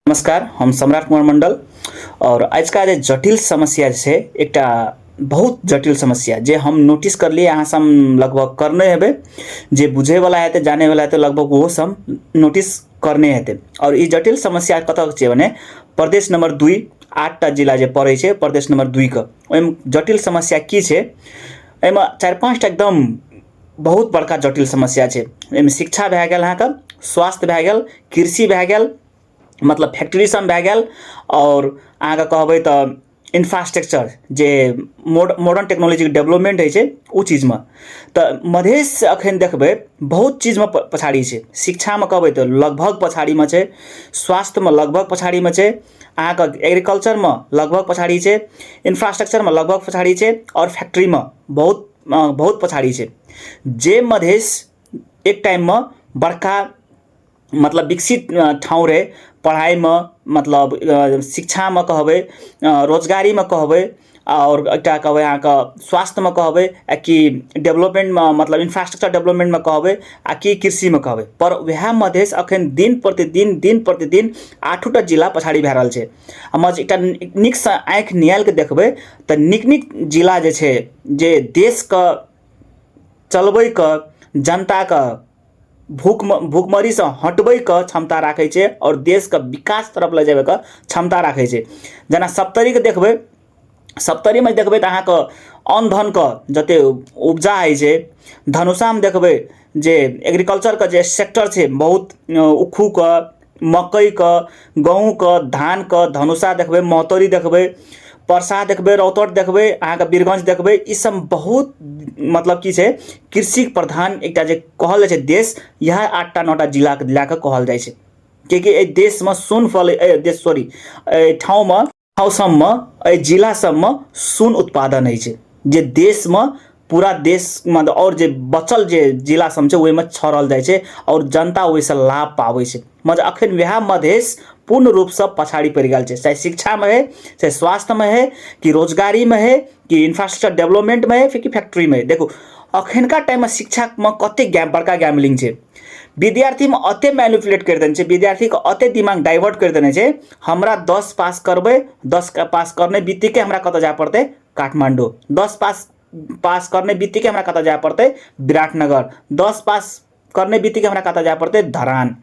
नमस्कार, हम सम्राट कुमार मंडल और आज का जे जटिल समस्या है एक बहुत जटिल समस्या जे हम नोटिस कर लिए यहाँ से हम लगभग करने हेबे जे बुझे वाला है जाने वाला है लगभग वो सब नोटिस करने हेते। और ये जटिल समस्या कत भने प्रदेश नंबर 2 8टा जिला जे पड़े छे प्रदेश नंबर 2 के ओहिमे जटिल समस्या की छे एहिमे 4-5टा एकदम बहुत बड़का जटिल समस्या छे। एहिमे शिक्षा भए गेल, अहाँके स्वास्थ्य भए गेल, कृषि भए गेल, मतलब फैक्ट्री सब भए गेल और अहाँके कहबै तऽ इंफ्रास्ट्रक्चर जे मॉडर्न टेक्नोलॉजी के डेवलपमेंट है छे उ चीज में तऽ मधेश अखन देखबै बहुत चीज में पछाड़ी छे। शिक्षा में कहबै तऽ लगभग पछाड़ी में छे, स्वास्थ्य में लगभग पछाड़ी में छे, अहाँके एग्रीकल्चर में लगभग पछाड़ी छे, इंफ्रास्ट्रक्चर में लगभग पछाड़ी छे और फैक्ट्री में बहुत पछाड़ी छे। जे मधेश एक टाइम में बड़का मतलब विकसित ठाउँ रहे पढ़ाई में, मतलब शिक्षा में कहबै, रोजगारी में कहबै और एकटा कहबै अहाँके स्वास्थ्य में कहबै कि डेवलपमेंट में, मतलब इंफ्रास्ट्रक्चर डेवलपमेंट में कहबै आ कि कृषि में कहबै। पर वह मधेश अखन दिन प्रतिदिन 8टा जिला पछाड़ी भए रहल छै। हम एकटा नीक से आँखि निकालि के देखबै तऽ नीक जिला जे छै जे देश के चलबै के जनता के भूखमरी से हटबै के क्षमता राखै छै और देश के विकास तरफ ले जाबै के क्षमता राखै छै। जेना सप्तरी के देखबै, सप्तरी में देखबै तऽ अहाँके अन्न धन के जते उपजा है छै, धनुषा में देखबै जे एग्रीकल्चर के जे सेक्टर छै बहुत उखू के, मकई के, गहूँ के, धान के, धनुषा देखबै, मौतरी देखबै, परसा देखबै, रौतहट देखबै, अहाँके बीरगंज देखबै, ई सब बहुत मतलब की छै कृषि प्रधान एकटा जे कहल जाइ छै देश, यह 8टा 9टा जिला के लए के कहल जाइ छै। कियाकि एहि देश में सोन फल ठाउँ सबमे जिला सबमे सोन उत्पादन होइ छै जे देश में पूरा देश में और जे बचल जे जिला सब छै ओहिमे छड़ल जाइ छै और जनता ओहिसँ लाभ पाबै छै। मतलब अखन वह मधेश पूर्ण रूप से पछाड़ी पड़ गया है, चाहे शिक्षा में है, चाहे स्वास्थ्य में है, कि रोजगारी में है, कि इंफ्रास्ट्रक्चर डेवलपमेंट में है, फिर कि फैक्ट्री में है। देखो अखनका टाइम में शिक्षा में कते बड़का गैम्बलिंग है, विद्यार्थी में अते मैनिपुलेट कर देने, विद्यार्थी को अते दिमाग डाइवर्ट कर देने छै। हमरा 10 पास करबै, 10 का पास करने बित्तिकै हमरा कतऽ जाय पड़तै, काठमांडू। 10 पास करने बित्तिकै हमरा कतऽ जाय पड़तै, विराटनगर। 10 पास करने बित्तिकै हमरा कतऽ जाय पड़तै, धरान।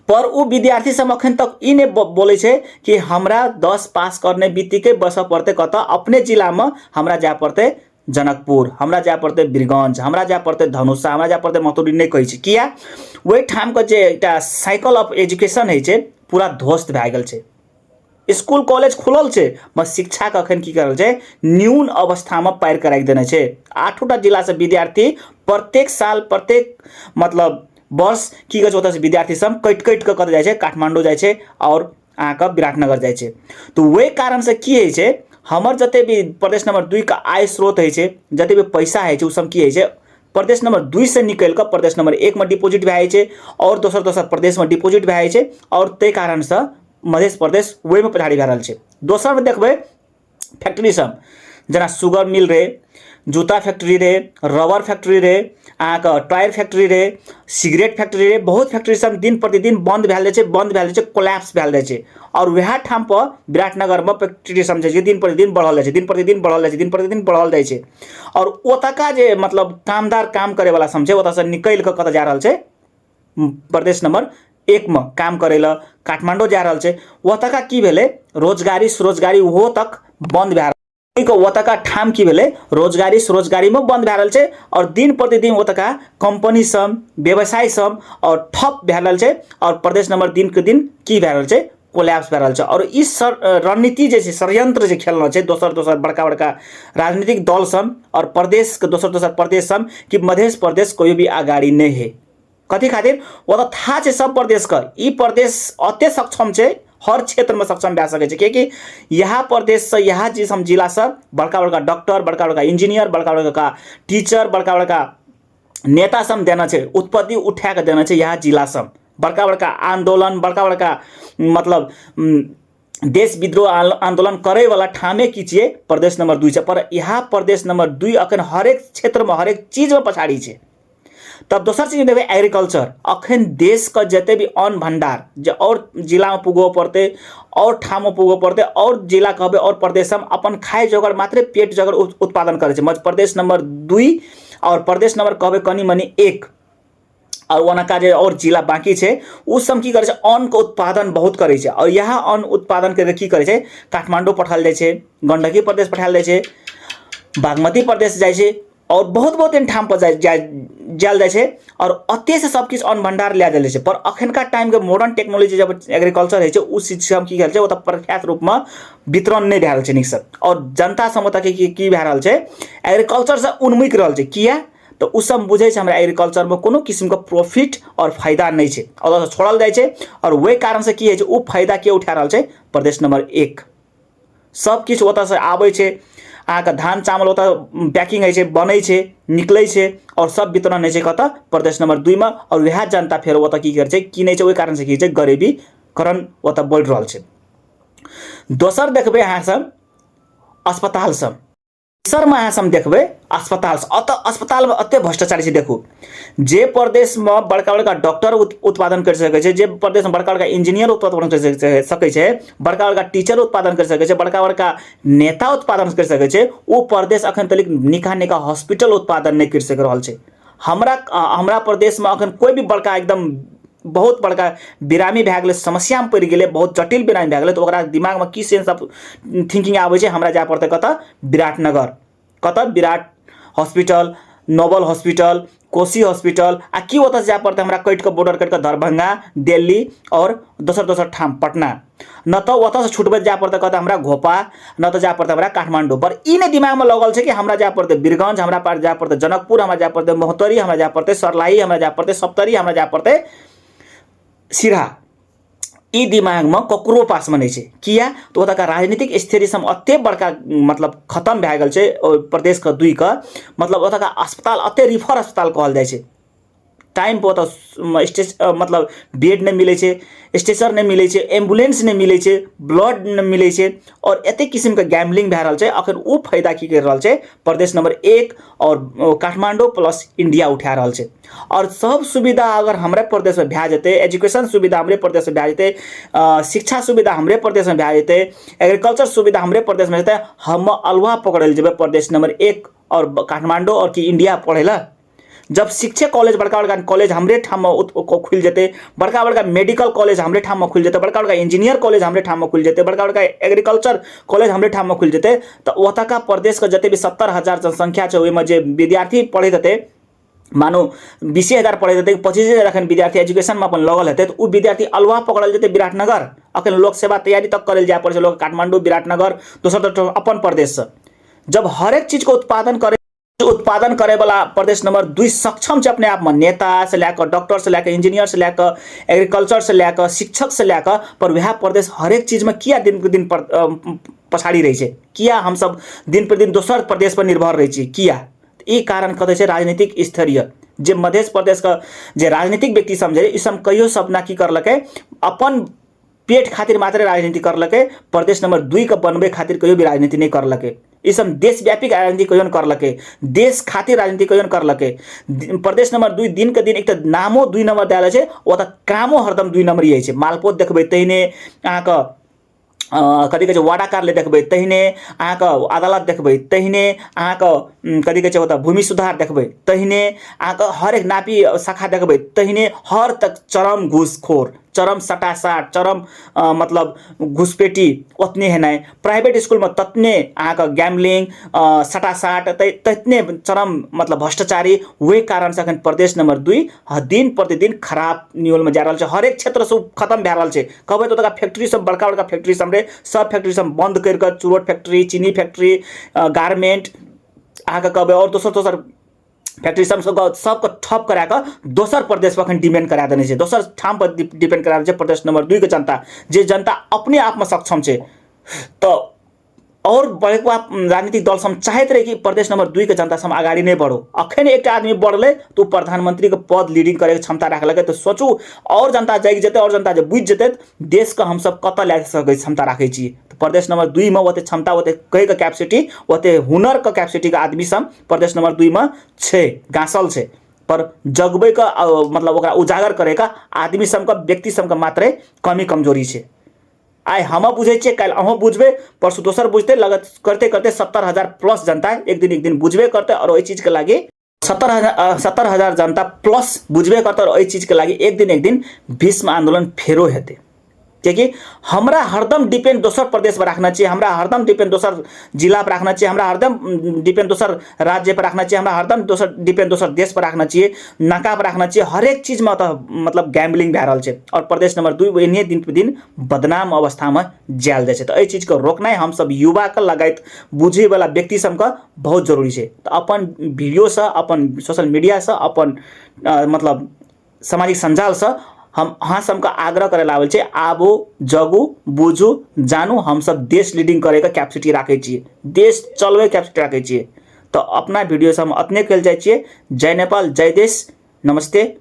पर वो विद्यार्थी सब अखन तक ई नहीं बोले छे कि हमरा 10 पास करने बित्तिकै बस पड़ते कतऽ, अपने जिला में हमरा जाय पड़ते जनकपुर, हमरा जाय पड़ते बीरगंज, हमरा जाय पड़ते धनुषा, हमरा जाय पड़ते मथुरी, नहीं कहै छै। किया वही ठाम के जे एकटा साइकिल ऑफ एजुकेशन है छै पूरा ध्वस्त भए गेल छै। स्कूल कॉलेज खुलल छै मगर शिक्षा के अखन की करल छै, न्यून अवस्था में पैर के राखि देने छै। 8टा जिला से विद्यार्थी प्रत्येक साल, प्रत्येक मतलब वर्ष की कहै छै ओतऽ से विद्यार्थी सब कटि के कतऽ जाइ छै, काठमांडू जाइ छै और अहाँके विराटनगर जाइ छै। तो वही कारण से की होइ छै, हमर जते भी प्रदेश नंबर 2 का आय स्रोत है छै, जते भी पैसा है छै, उ सब की है छै प्रदेश नंबर 2 से निकल कर प्रदेश नंबर 1 में डिपोजिट भए छै और दोसर प्रदेश में डिपोजिट भए छै और तै कारण से मध्य प्रदेश वही में पछाड़ी भए रहल छै। दोसर में देखबै फैक्ट्री सब, जेना शुगर मिल रहे, जूता फैक्ट्री रहे, रबर फैक्ट्री रहे, अहाँके टायर फैक्ट्री रहे, सिगरेट फैक्ट्री रहे, बहुत फैक्ट्री सब दिन प्रतिदिन बंद भए जाइ छै, कोलैप्स भए जाइ छै। और वह ठाम पर विराटनगर में फैक्ट्री सब छै दिन प्रतिदिन बढ़ल जाइ छै, दिन प्रतिदिन बढ़ल जाइ छै। और ओतका जे मतलब कामदार काम करे वाला सब छै ओतऽ से निकल के कतऽ जा रहल छै, प्रदेश नंबर 1 में काम करे ला काठमांडू जा रहल छै। ओतका की भेलै, रोजगारी ओहो तक बंद भए ओतका ठाम की भेलै, रोजगारी में बंद भए रहल छै और दिन प्रतिदिन ओतका कंपनी सब, व्यवसाय सब और ठप भए रहल छै और प्रदेश नंबर दिन के दिन की भए रहल छै, कोलैप्स भए रहल छै। और इस रणनीति जे छै, षड्यंत्र जे खेलना छै दोसर बड़का राजनीतिक दल सब और प्रदेश के दोसर प्रदेश सब कि मध्य प्रदेश कोई भी आगाड़ी नहीं है। कथी खातिर ओतऽ था छै सब प्रदेश का, ई प्रदेश अते सक्षम छै, हर क्षेत्र में सक्षम भए सकै छै। कियाकि यहाँ प्रदेश से, यहाँ जिला से बड़का डॉक्टर, बड़का इंजीनियर, बड़का टीचर, बड़का नेता सब देना छै, उत्पत्ति उठा के देना छै यहाँ जिला सब। बड़का आंदोलन, बड़का मतलब देश विद्रोह आंदोलन करे वाला ठामे की छिए, प्रदेश नंबर 2 छै। पर यहाँ प्रदेश नंबर 2 अखन हर एक क्षेत्र में, हर एक चीज में पछाड़ी छै। तब दोसर चीज देखबै एग्रीकल्चर। अखन देश का जते भी अन्न भंडार जे और जिला में पुगो पड़ते और ठाम में पुगो पड़ते और जिला कहबै और प्रदेश में अपन खाए जोगर मात्रे पेट जोगर उत्पादन करे छै। मध्य प्रदेश नंबर 2 और प्रदेश नंबर कहबै कनी मनी 1 और वनका जे और जिला बाकी छै उ सब की करे छै अन्न के उत्पादन बहुत करे छै। और यहाँ अन्न उत्पादन करके की करे छै काठमांडू पठाल जाय छै, गंडकी प्रदेश पठाल जाय छै, बागमती प्रदेश जाय छै और बहुत एहन ठाम पर जायल जाय छै और अते से सब किछ अन्न भंडार ले जाय छै। पर अखनका टाइम के मॉडर्न टेक्नोलॉजी जब एग्रीकल्चर है छै उ सिस्टम की गेल छै ओ त प्रख्यात रूप में वितरण नहीं भए रहल छै नीक से और जनता सब तक की भए रहल छै एग्रीकल्चर से उन्मुख रहल छै। किया तो उ सब बुझे छै हमरा एग्रीकल्चर में कोनो किस्म का प्रॉफिट और फायदा नहीं छै और छोड़ल जाय छै और वही कारण से की है छै उ फायदा के उठा रहल छै प्रदेश नंबर 1। सब किछ ओता से आबै छै, अहाँके धान चावल ओता पैकिंग है छै, बनै छै, निकलै छै और सब वितरण है छै कतऽ प्रदेश नंबर 2 में। और वह जनता फेर ओता की करे छै किनै छै, ओहि कारण से की छै गरीबीकरण ओता बढ़ि रहल छै। दोसर देखबै अहाँ सब अस्पताल सब, सर में अहाँ सब देखबै अस्पताल अस्पताल में अते भ्रष्टाचारी छै। देखू जे प्रदेश में बड़का बड़का डॉक्टर उत्पादन कर सकै छै, जे प्रदेश में बड़का बड़का इंजीनियर उत्पादन कर सकै छै, बड़का बड़का टीचर उत्पादन कर सकै छै, बड़का बड़का नेता उत्पादन कर सकै छै, वो प्रदेश अखन तक निका हॉस्पिटल उत्पादन नहीं कर सक रहल छै। हमरा प्रदेश में अखन कोई भी बड़का एकदम बहुत बड़का बिरामी भए गेलै, समस्या में पड़ि गेलै, बहुत जटिल बिरामी भए गेलै तो ओकरा दिमाग में की सेंस ऑफ थिंकिंग आबै छै हमरा जाय पड़तै कतऽ विराटनगर, कतऽ Virat hospital, Nobel hospital, Kosi hospital आ की ओतऽ जाय पड़तै हमरा कटि के बॉर्डर कटि के दरभंगा, दिल्ली और दोसर ठाम पटना, न तो ओतऽ से छुटबैत जाय पड़तै कतऽ हमरा घोपा, न तो जाय पड़तै हमरा काठमांडू। पर ई नहीं दिमाग में लगल छै कि हमरा जाय पड़तै बीरगंज, हमरा पास जाय पड़तै जनकपुर, हमरा जाय पड़तै मोहतरी, हमरा जाय पड़तै सरलाही, हमरा जाय पड़तै सप्तरी, हमरा जाय पड़तै सिरा। ई दिमाग में ककरो पास में नहीं छै। किया तो ओतका राजनीतिक स्थिति सब अते बड़का मतलब खत्म भए गेल छै प्रदेश के 2 का, मतलब ओतका अस्पताल अते रिफर अस्पताल कहल जाय छै। टाइम पर ओतऽ मतलब बेड नहीं मिले छै, स्टेशन नहीं मिले छै, एम्बुलेंस नहीं मिले छै, ब्लड नहीं मिले छै और एते किस्म के गैम्बलिंग भए रहल छै। अखन उ फायदा की कर रहल छै प्रदेश नंबर 1 और काठमांडू प्लस इंडिया उठा रहल छै। और सब सुविधा अगर हमरे प्रदेश में भए जेतै, एजुकेशन सुविधा हमरे प्रदेश में भए जेतै, शिक्षा सुविधा हमरे प्रदेश में भए जेतै, एग्रीकल्चर सुविधा हमरे प्रदेश में जेतै, हम अलवा पकड़ल जेबै प्रदेश नंबर 1 और काठमांडू और कि इंडिया पढ़े ला। जब शिक्षा कॉलेज बड़का बड़का कॉलेज हमरे ठाम में खुल जेते, बड़का बड़का मेडिकल कॉलेज हमरे ठाम में खुल जेते, बड़का बड़का इंजीनियर कॉलेज हमरे ठाम में खुल जेते, बड़का बड़का एग्रीकल्चर कॉलेज हमरे ठाम में खुल जेते, तो ओतका प्रदेश के जते भी 70,000 जनसंख्या छै ओहिमे जे विद्यार्थी पढ़ैत हेतै, मानो 20,000 पढ़ैत हेतै, 25,000 अखन विद्यार्थी एजुकेशन में अपन लगल हेतै, तो उ विद्यार्थी अलवा पकड़ल जेतै विराटनगर। अखन लोक सेवा तैयारी तक करल जाय पड़ै छै लोक काठमांडू, विराटनगर, दोसर अपन प्रदेश से। जब हर एक चीज को उत्पादन करे वाला प्रदेश नंबर 2 सक्षम छै अपने आप में, नेता से लेकर डॉक्टर से लेकर इंजीनियर से लेकर एग्रीकल्चर से लेकर शिक्षक से लेकर, पर वह प्रदेश हर एक चीज में किया दिन पर दिन पछाड़ी रही है, किया हम सब दिन पर दिन दोसर प्रदेश पर निर्भर रही छी, किया ई कारण कतै छै राजनीतिक स्तरीय जे मध्य प्रदेश का जे राजनीतिक व्यक्ति समझे ई सब कहियो सपना की करलकै अपन पेट खातिर मात्र राजनीति करलकै, प्रदेश नंबर 2 के बनबे खातिर कहियो भी राजनीति नहीं करलकै। ई सब देशव्यापी राजनीति कहियो न करलकै, देश खातिर राजनीति कहियो न करलकै। प्रदेश नंबर 2 दिन के दिन एक तो नामो 2 नंबर देल छै, ओतऽ कामो हरदम 2 नंबर ही छै। मालपोत देखबै तहिने अहाँके कथी कहै छै वाडा कार्यालय देखबै तहिने, अहाँके अदालत देखबै तहिने, अहाँके कथी कहै छै ओतऽ भूमि सुधार देखबै तहिने, अहाँके हर एक नापी शाखा देखबै तहिने, हर तक चरम घूसखोर, चरम सटासाट, चरम मतलब घुसपेटी ओतने है नहीं। प्राइवेट स्कूल में ततने अहाँके गैम्बलिंग सटासाट ततने चरम मतलब भ्रष्टाचारी। वही कारण से अखन प्रदेश नंबर 2 दिन प्रतिदिन खराब न्यूल में जा रहा है। हर एक क्षेत्र से खत्म भए रहल छै। कहबै तो फैक्ट्री सब बड़का बड़का फैक्ट्री सब सब फैक्ट्री सब बंद करके, चूरट फैक्ट्री, चीनी फैक्ट्री, गारमेंट अहाँके कहबै और दोसर फैक्ट्री सबके ठप करा के दोसर प्रदेश पर अखन डिपेंड करा देने छै, दोसर ठाम पर डिपेंड करा देने छै प्रदेश नंबर 2 के जनता, जे जनता अपने आप में सक्षम छै। तो और बड़का राजनीतिक दल सब चाहते रहे कि प्रदेश नंबर 2 के जनता सब आगाड़ी नहीं बढ़ो। अखन एक आदमी बढ़ले तो प्रधानमंत्री के पद लीडिंग करे के क्षमता रखलकै, तो सोचू और जनता जाग जेतै और जनता जब बुझ जेतै देश के हम सब कतऽ ले सकै क्षमता रखै छी। तो प्रदेश नंबर 2 में ओते क्षमता, ओते कहे के कैपेसिटी, ओते हुनर के कैपेसिटी के आदमी सब प्रदेश नंबर 2 में छै, गांसल छै। पर जगबै का मतलब ओकरा उजागर करे का आदमी सबका व्यक्ति सबका मात्रै कमी कमजोरी छै। आइ हम बुझे छियै, काल्हि अहूँ बुझबै, परसू दोसर बुझतै, लगत करते करते 70,000 प्लस जनता एक दिन बुझबे करते और ओहि चीज के लागी 70,000 जनता प्लस बुझबे करते और ओहि चीज के लागी एक दिन भीष्म आंदोलन फेरो हेतै। क्योंकि हमरा हरदम डिपेंड दोसर प्रदेश पर रखना चाहिए, हमरा हरदम डिपेंड दोसर जिला पर रखना चाहिए, हमरा हरदम डिपेंड दोसर राज्य पर रखना चाहिए, हमरा हरदम दोसर डिपेंड दोसर देश पर रखना चाहिए, नाका पर रखना चाहिए। हर एक चीज में तो मतलब गैम्बलिंग भए रहल छै और प्रदेश नंबर 2 एहने दिन पे दिन बदनाम अवस्था में जायल जाइ छै। तो एहि चीज को रोकनाइ हम सब युवा के लगाइत बुझे वाला व्यक्ति सबके बहुत जरूरी छै। तो अपन वीडियो से, अपन सोशल मीडिया से, अपन मतलब सामाजिक संजाल से हम अहाँ सबका आग्रह करे लावल छै, आबू जगू बुझू जानू, हम सब देश लीडिंग करे का कैपेसिटी राखे छिए, देश चलवे कैपेसिटी राखे छिए। तो अपना वीडियो से हम अपने कल जाए छिए। जय नेपाल, जय देश, नमस्ते।